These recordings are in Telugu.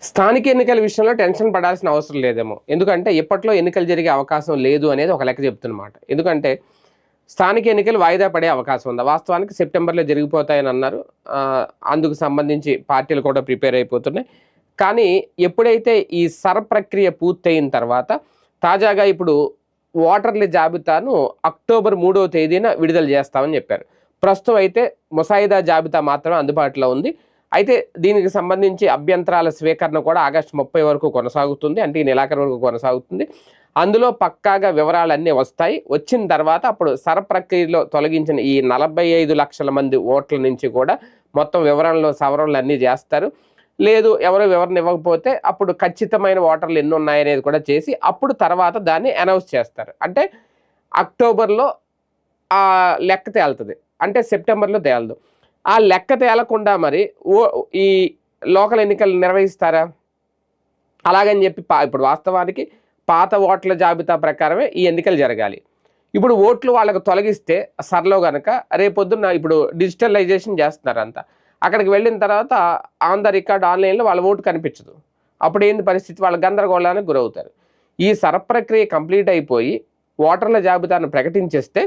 స్థానిక ఎన్నికల విషయంలో టెన్షన్ పడాల్సిన అవసరం లేదేమో. ఎందుకంటే ఇప్పట్లో ఎన్నికలు జరిగే అవకాశం లేదు అనేది ఒక లెక్క చెప్తున్నమాట. ఎందుకంటే స్థానిక ఎన్నికలు వాయిదా పడే అవకాశం ఉంది. వాస్తవానికి సెప్టెంబర్‌లో జరిగిపోతాయని అన్నారు. అందుకు సంబంధించి పార్టీలు కూడా ప్రిపేర్ అయిపోతున్నాయి. కానీ ఎప్పుడైతే ఈ ప్రక్రియ పూర్తయిన తర్వాత తాజాగా ఇప్పుడు ఓటర్ల జాబితాను అక్టోబర్ 3వ తేదీన విడుదల చేస్తామని చెప్పారు. ప్రస్తుతం అయితే ముసాయిదా జాబితా మాత్రమే అందుబాటులో ఉంది. అయితే దీనికి సంబంధించి అభ్యంతరాల స్వీకరణ కూడా ఆగస్టు 30 వరకు కొనసాగుతుంది. అంటే ఈ నెలాఖరు వరకు కొనసాగుతుంది. అందులో పక్కాగా వివరాలన్నీ వస్తాయి. వచ్చిన తర్వాత అప్పుడు ప్రక్రియలో తొలగించిన ఈ 45 లక్షల మంది ఓట్ల నుంచి కూడా మొత్తం వివరణలో సవరణలు అన్నీ చేస్తారు. లేదు ఎవరు వివరణ ఇవ్వకపోతే అప్పుడు ఖచ్చితమైన ఓటర్లు ఎన్ని ఉన్నాయనేది కూడా చేసి అప్పుడు తర్వాత దాన్ని అనౌన్స్ చేస్తారు. అంటే అక్టోబర్‌లో ఆ లెక్క తేలుతది. అంటే సెప్టెంబర్‌లో తేలదు. ఆ లెక్క తేలకుండా మరి ఈ లోకల్ ఎన్నికలు నిర్వహిస్తారా? అలాగని చెప్పి ఇప్పుడు వాస్తవానికి పాత ఓట్ల జాబితా ప్రకారమే ఈ ఎన్నికలు జరగాలి. ఇప్పుడు ఓట్లు వాళ్ళకు తొలగిస్తే సర్లో గనక రేపొద్దున్న ఇప్పుడు డిజిటలైజేషన్ చేస్తున్నారంతా. అక్కడికి వెళ్ళిన తర్వాత ఆన్ ద రికార్డ్ ఆన్‌లైన్‌లో వాళ్ళ ఓటు కనిపించదు. అప్పుడేంది పరిస్థితి? వాళ్ళు గందరగోళానికి గురవుతారు. ఈ ప్రక్రియ కంప్లీట్ అయిపోయి ఓటర్ల జాబితాను ప్రకటించేస్తే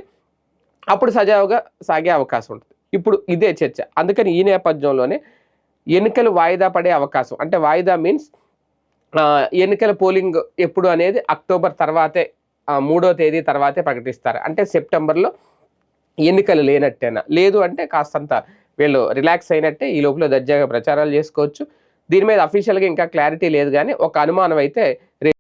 అప్పుడు సజావుగా సాగే అవకాశం ఉంటుంది. ఇప్పుడు ఇదే చర్చ. అందుకని ఈ నేపథ్యంలోనే ఎన్నికలు వాయిదా పడే అవకాశం. అంటే వాయిదా మీన్స్ ఎన్నికల పోలింగ్ ఎప్పుడు అనేది అక్టోబర్ తర్వాతే 3వ తేదీ తర్వాతే ప్రకటిస్తారు. అంటే సెప్టెంబర్‌లో ఎన్నికలు లేనట్టేనా? లేదు అంటే కాస్తంత వీళ్ళు రిలాక్స్ అయినట్టే. ఈ లోపల దర్జాగా ప్రచారాలు చేసుకోవచ్చు. దీని మీద అఫీషియల్‌గా ఇంకా క్లారిటీ లేదు గానీ ఒక అనుమానం అయితే